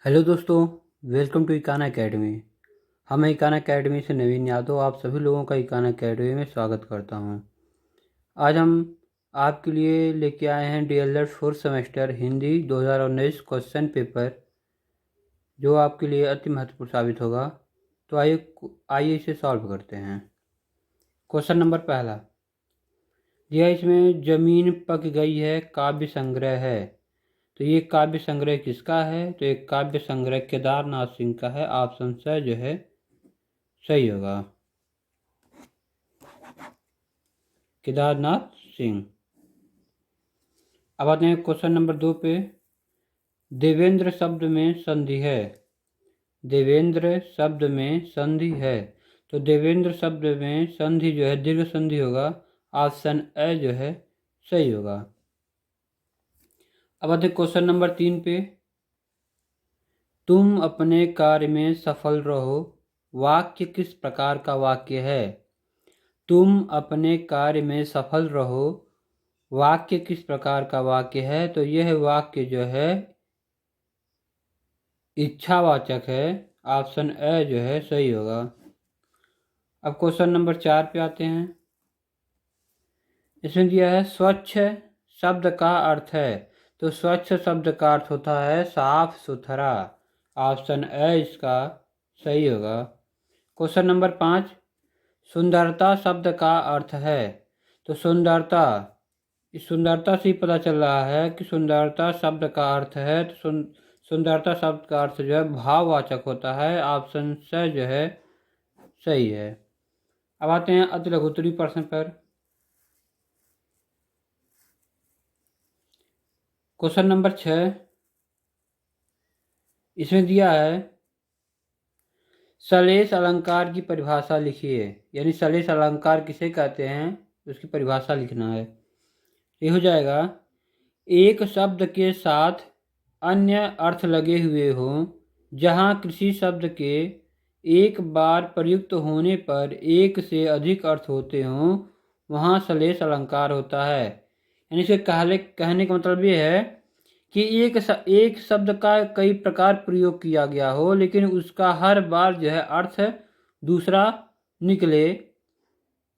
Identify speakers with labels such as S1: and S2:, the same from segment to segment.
S1: Hello दोस्तों, welcome to Ekana academy. हम Ekana academy से नवीन यादव आप सभी लोगों का इकाना अकेडमी में स्वागत करता हूं। आज हम आपके लिए लेके आए हैं DElEd fourth semester Hindi 2019 question paper, जो आपके लिए अति महत्वपूर्ण साबित होगा। तो आइए इसे सॉल्व करते हैं। क्वेश्चन नंबर पहला दिया, इसमें जमीन पक गई है काव्य संग्रह है। तो ये काव्य संग्रह किसका है? तो एक काव्य संग्रह केदारनाथ सिंह का है। ऑप्शन से जो है सही होगा, केदारनाथ सिंह। अब आते हैं क्वेश्चन नंबर 2 पे। देवेंद्र शब्द में संधि है। देवेंद्र शब्द में संधि है, तो देवेंद्र शब्द में संधि जो है दीर्घ संधि होगा। ऑप्शन ए जो है सही होगा। अब आते हैं क्वेश्चन नंबर 3 पे। तुम अपने कार्य में सफल रहो, वाक्य किस प्रकार का वाक्य है? तुम अपने कार्य में सफल रहो, वाक्य किस प्रकार का वाक्य है? तो यह वाक्य जो है इच्छावाचक है। ऑप्शन ए जो है सही होगा। अब क्वेश्चन नंबर 4 पे आते हैं। इसमें दिया है स्वच्छ शब्द का अर्थ है। तो स्वच्छ शब्द का अर्थ होता है साफ सुथरा। ऑप्शन ए इसका सही होगा। क्वेश्चन नंबर 5, सुंदरता शब्द का अर्थ है। तो सुंदरता, इस सुंदरता से ही पता चल रहा है कि सुंदरता शब्द का अर्थ है। तो सुंदरता शब्द का अर्थ जो है भाववाचक होता है। ऑप्शन से जो है सही है। अब आते हैं अति लघुत्तरी प्रश्न पर। क्वेश्चन नंबर 6, इसमें दिया है सलेश अलंकार की परिभाषा लिखिए। यानी सलेश अलंकार किसे कहते हैं, उसकी परिभाषा लिखना है। ये हो जाएगा, एक शब्द के साथ अन्य अर्थ लगे हुए हों, जहाँ किसी शब्द के एक बार प्रयुक्त होने पर एक से अधिक अर्थ होते हों, वहाँ सलेश अलंकार होता है। यानी इसे कहने का मतलब ये है कि एक शब्द का कई प्रकार प्रयोग किया गया हो, लेकिन उसका हर बार जो है अर्थ दूसरा निकले,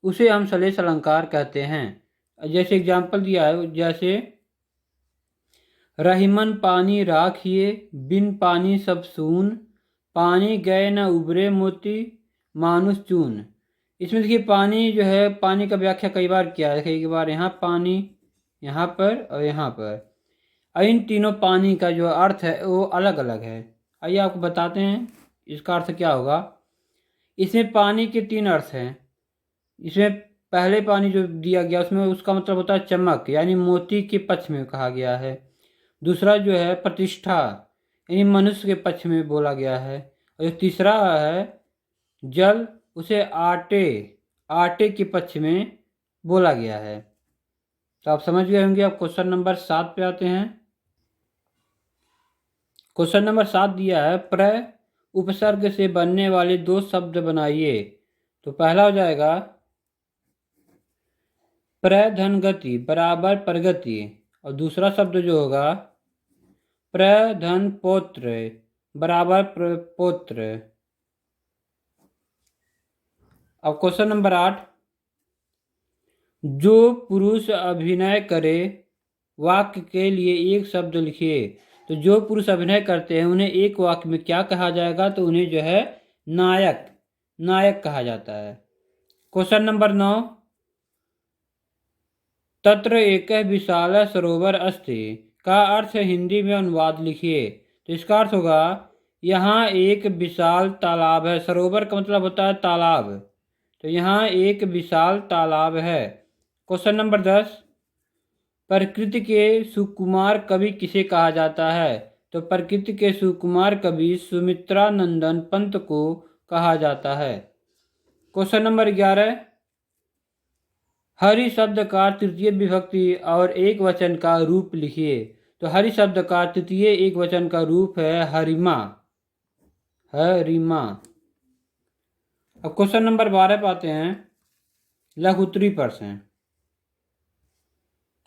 S1: उसे हम सलेश अलंकार कहते हैं। जैसे एग्जाम्पल दिया है, जैसे रहीमन पानी राखिए, बिन पानी सब सून, पानी गए न उबरे मोती, मानुष चून। इसमें देखिए पानी जो है, पानी का व्याख्या कई बार किया है। कई बार यहाँ पानी, यहाँ पर और यहाँ पर। इन तीनों पानी का जो अर्थ है वो अलग अलग है। आइए आपको बताते हैं इसका अर्थ क्या होगा। इसमें पानी के 3 अर्थ हैं। इसमें पहले पानी जो दिया गया उसमें उसका मतलब होता है चमक, यानी मोती के पक्ष में कहा गया है। दूसरा जो है प्रतिष्ठा, यानी मनुष्य के पक्ष में बोला गया है। और जो तीसरा है जल, उसे आटे के पक्ष में बोला गया है। तो आप समझ गए होंगे। अब क्वेश्चन नंबर 7 पे आते हैं। क्वेश्चन नंबर 7 दिया है, प्र उपसर्ग से बनने वाले 2 शब्द बनाइए। तो पहला हो जाएगा प्रधनगति बराबर प्रगति, और दूसरा शब्द जो होगा प्रधन पौत्र बराबर प्रपौत्र। अब क्वेश्चन नंबर 8, जो पुरुष अभिनय करे, वाक्य के लिए एक शब्द लिखिए। तो जो पुरुष अभिनय करते हैं उन्हें एक वाक्य में क्या कहा जाएगा? तो उन्हें जो है नायक कहा जाता है। क्वेश्चन नंबर 9, तत्र एक विशाल सरोवर अस्ति का अर्थ हिंदी में अनुवाद लिखिए। तो इसका अर्थ होगा, यहाँ एक विशाल तालाब है। सरोवर का मतलब होता है तालाब, तो यहाँ एक विशाल तालाब है। क्वेश्चन नंबर 10, प्रकृति के सुकुमार कवि किसे कहा जाता है? तो प्रकृति के सुकुमार कवि सुमित्रा नंदन पंत को कहा जाता है। क्वेश्चन नंबर 11, हरि शब्द का तृतीय विभक्ति और एक वचन का रूप लिखिए। तो हरि शब्द का तृतीय एक वचन का रूप है हरिमा। अब क्वेश्चन नंबर 12 पे आते हैं, लघुत्तरी प्रश्न।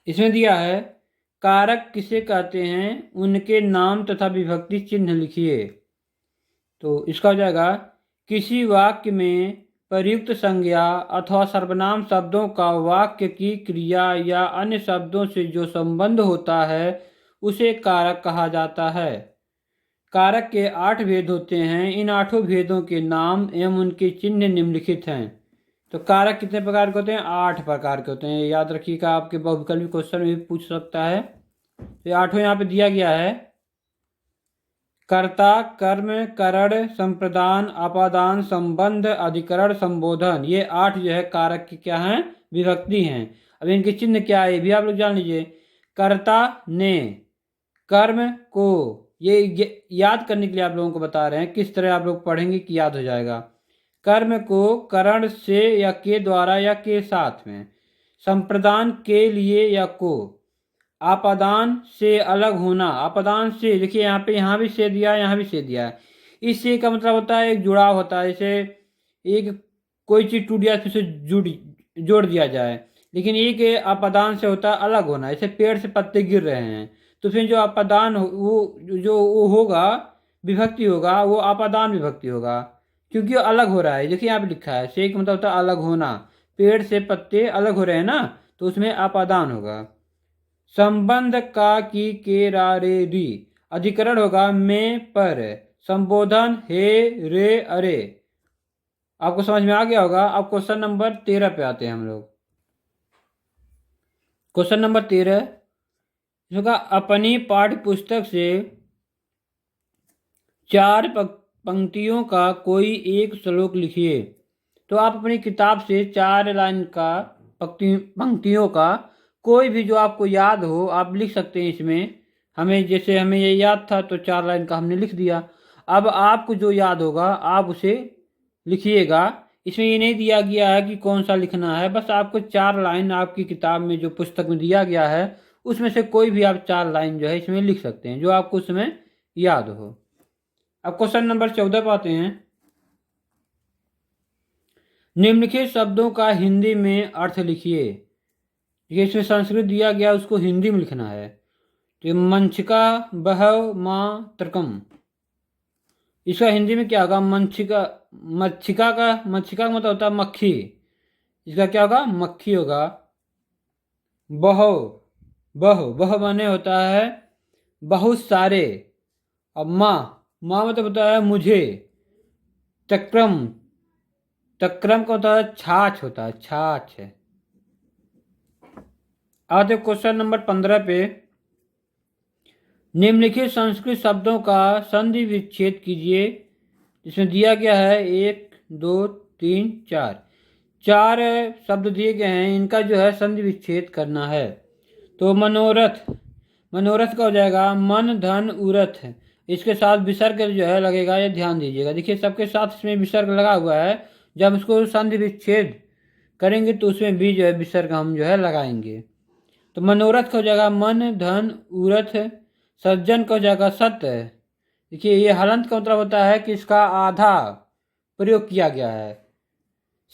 S1: इसमें दिया है, कारक किसे कहते हैं, उनके नाम तथा विभक्ति चिन्ह लिखिए। तो इसका हो जाएगा, किसी वाक्य में प्रयुक्त संज्ञा अथवा सर्वनाम शब्दों का वाक्य की क्रिया या अन्य शब्दों से जो संबंध होता है उसे कारक कहा जाता है। कारक के 8 भेद होते हैं। इन 8 भेदों के नाम एवं उनके चिन्ह निम्नलिखित हैं। तो कारक कितने प्रकार के होते हैं? 8 प्रकार के होते हैं। याद रखिएगा, आपके बहुविकल्पी क्वेश्चन में भी पूछ सकता है। तो 8 यहाँ पे दिया गया है। कर्ता, कर्म, करण, संप्रदान, अपादान, संबंध, अधिकरण, संबोधन, ये 8 जो है कारक की क्या हैं? विभक्ति हैं। अब इनके चिन्ह क्या है ये भी आप लोग जान लीजिए। कर्ता ने, कर्म को, ये याद करने के लिए आप लोगों को बता रहे हैं, किस तरह आप लोग पढ़ेंगे कि याद हो जाएगा। कर्म को करण से या के द्वारा या के साथ में, संप्रदान के लिए या को, आपादान से अलग होना, आपादान से, देखिए यहाँ भी से दिया है, यहाँ भी से दिया है। इस से का मतलब होता है एक जुड़ाव होता है, जैसे एक कोई चीज़ टूट गया फिर से जोड़ दिया जाए। लेकिन एक आपादान से होता है अलग होना, जैसे पेड़ से पत्ते गिर रहे हैं तो फिर जो आपादान वो होगा, विभक्ति होगा, वो आपादान विभक्ति होगा, क्योंकि वो अलग हो रहा है। देखिए यहाँ पे लिखा है, से का मतलब होता है अलग होना, पेड़ से पत्ते अलग हो रहे हैं ना, तो उसमें आपादान होगा। संबंध का, की, के, रा, रे, री, अधिकरण होगा में, पर, संबोधन हे, रे, अरे। आपको समझ में आ गया होगा। अब क्वेश्चन नंबर 13 पे आते हैं हम लोग। क्वेश्चन नंबर 13 होगा, अपनी पाठ्य पुस्तक से 4 पंक्तियों का कोई एक श्लोक लिखिए। तो आप अपनी किताब से 4 लाइन का पंक्तियों का कोई भी जो आपको याद हो आप लिख सकते हैं इसमें। जैसे हमें ये याद था तो 4 लाइन का हमने लिख दिया। अब आपको जो याद होगा आप उसे लिखिएगा। इसमें ये नहीं दिया गया है कि कौन सा लिखना है, बस आपको 4 लाइन आपकी किताब में जो पुस्तक में दिया गया है उसमें से कोई भी आप 4 लाइन जो है इसमें लिख सकते हैं जो आपको उसमें याद हो। अब क्वेश्चन नंबर 14 पर आते हैं। निम्नलिखित शब्दों का हिंदी में अर्थ लिखिए। ये इसमें संस्कृत दिया गया, उसको हिंदी में लिखना है। तो मंचिका बहव माँ तर्कम, इसका हिंदी में क्या होगा? मच्छिका का मतलब होता है मक्खी, इसका क्या होगा? मक्खी होगा। बह माने होता है बहुत सारे। अब माँ मतलब होता है मुझे। तक्रम का होता है छाछ, होता है छाछ। आते क्वेश्चन नंबर 15 पे। निम्नलिखित संस्कृत शब्दों का संधि विच्छेद कीजिए। इसमें दिया गया है 1 2 3 4 शब्द दिए गए हैं, इनका जो है संधि विच्छेद करना है। तो मनोरथ का हो जाएगा मन धन उरथ, इसके साथ विसर्ग जो है लगेगा, ये ध्यान दीजिएगा। देखिए सबके साथ इसमें विसर्ग लगा हुआ है, जब इसको संधि विच्छेद करेंगे तो उसमें भी जो है विसर्ग हम जो है लगाएंगे। तो मनोरथ का हो जाएगा मन धन उरथ, सज्जन का हो जाएगा सत्य। देखिए ये हलंत का मतलब होता है कि इसका आधा प्रयोग किया गया है,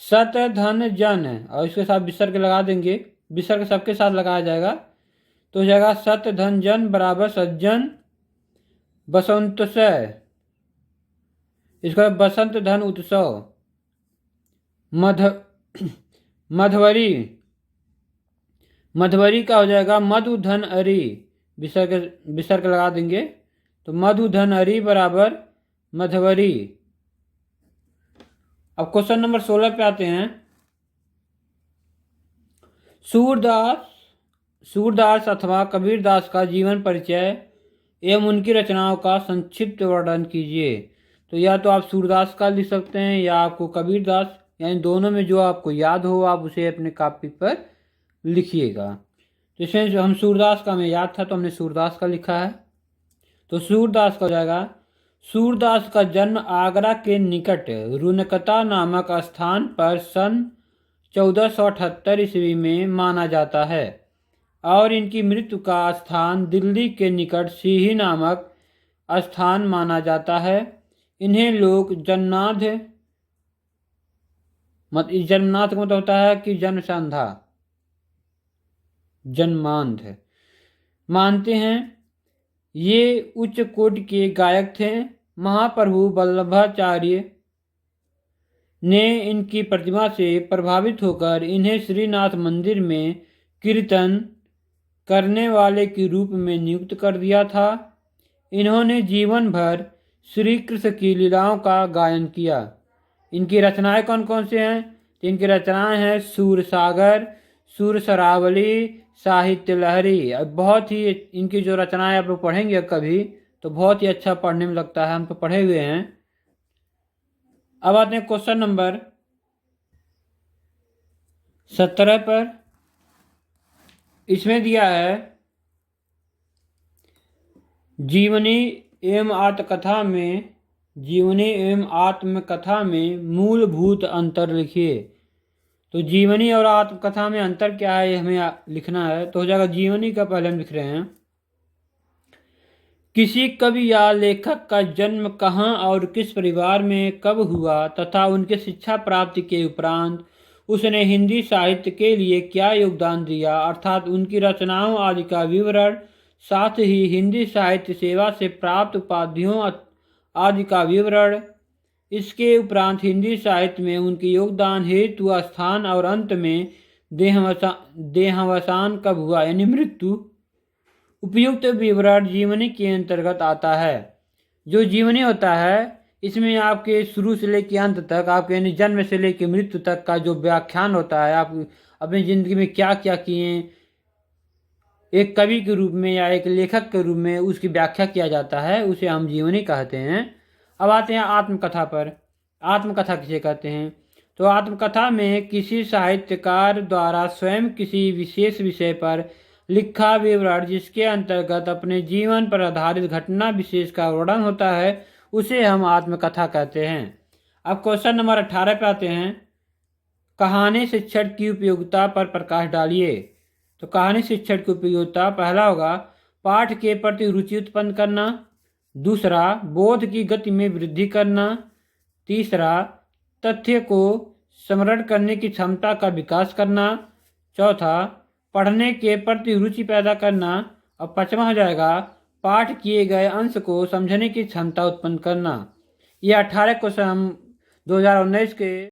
S1: सत धन जन, और इसके साथ विसर्ग लगा देंगे, विसर्ग सबके साथ लगाया जाएगा। तो हो जाएगा सत धन जन बराबर सज्जन बसंत से, इसका बसंत धन उत्सव। मधवरी का हो जाएगा मधु धन अरि, विसर्ग लगा देंगे। तो मधु धन अरि बराबर मधवरी। अब क्वेश्चन नंबर 16 पे आते हैं। सूरदास अथवा कबीरदास का जीवन परिचय एवं उनकी रचनाओं का संक्षिप्त वर्णन कीजिए। तो या तो आप सूरदास का लिख सकते हैं या आपको कबीरदास, यानी दोनों में जो आपको याद हो आप उसे अपने कॉपी पर लिखिएगा। तो इसमें जो हम सूरदास का हमें याद था तो हमने सूरदास का लिखा है। तो सूरदास का हो जाएगा, सूरदास का जन्म आगरा के निकट रुनकता नामक स्थान पर सन 1478 ईस्वी में माना जाता है और इनकी मृत्यु का स्थान दिल्ली के निकट सीही नामक स्थान माना जाता है। इन्हें लोग जन्नाथ का मतलब होता है कि जन्म से अंधा, जन्मांध मानते हैं। ये उच्च कोटि के गायक थे। महाप्रभु वल्लभाचार्य ने इनकी प्रतिभा से प्रभावित होकर इन्हें श्रीनाथ मंदिर में कीर्तन करने वाले के रूप में नियुक्त कर दिया था। इन्होंने जीवन भर श्री कृष्ण की लीलाओं का गायन किया। इनकी रचनाएं कौन कौन से हैं? तो इनकी रचनाएं हैं सूरसागर, सुर सरावली, साहित्य लहरी। अब बहुत ही इनकी जो रचनाएं आप लोग पढ़ेंगे कभी तो बहुत ही अच्छा पढ़ने में लगता है, हम तो पढ़े हुए हैं। अब आते हैं क्वेश्चन नंबर 17 पर। इसमें दिया है जीवनी एवं आत्मकथा में मूलभूत अंतर लिखिए। तो जीवनी और आत्मकथा में अंतर क्या है ये हमें लिखना है। तो हो जाएगा जीवनी का पहले हम लिख रहे हैं। किसी कवि या लेखक का जन्म कहाँ और किस परिवार में कब हुआ तथा उनके शिक्षा प्राप्ति के उपरांत उसने हिंदी साहित्य के लिए क्या योगदान दिया, अर्थात उनकी रचनाओं आदि का विवरण, साथ ही हिंदी साहित्य सेवा से प्राप्त उपाधियों आदि का विवरण। इसके उपरांत हिंदी साहित्य में उनके योगदान हेतु स्थान और अंत में देहावसान कब हुआ यानी मृत्यु। उपयुक्त विवरण जीवनी के अंतर्गत आता है। जो जीवनी होता है इसमें आपके शुरू से लेकर अंत तक, आपके यानी जन्म से लेकर मृत्यु तक का जो व्याख्यान होता है, आप अपनी जिंदगी में क्या क्या किए, एक कवि के रूप में या एक लेखक के रूप में उसकी व्याख्या किया जाता है, उसे हम जीवनी कहते हैं। अब आते हैं आत्मकथा पर। आत्मकथा किसे कहते हैं? तो आत्मकथा में किसी साहित्यकार द्वारा स्वयं किसी विशेष विषय पर लिखा विवरण जिसके अंतर्गत अपने जीवन पर आधारित घटना विशेष का वर्णन होता है, उसे हम आत्मकथा कहते हैं। अब क्वेश्चन नंबर 18 पे आते हैं। कहानी शिक्षण की उपयोगिता पर प्रकाश डालिए। तो कहानी शिक्षण की उपयोगिता पहला होगा पाठ के प्रति रुचि उत्पन्न करना, दूसरा बोध की गति में वृद्धि करना, तीसरा तथ्य को स्मरण करने की क्षमता का विकास करना, चौथा पढ़ने के प्रति रुचि पैदा करना, और पांचवा हो जाएगा पाठ किए गए अंश को समझने की क्षमता उत्पन्न करना। ये 18 क्वेश्चन हम 2019 के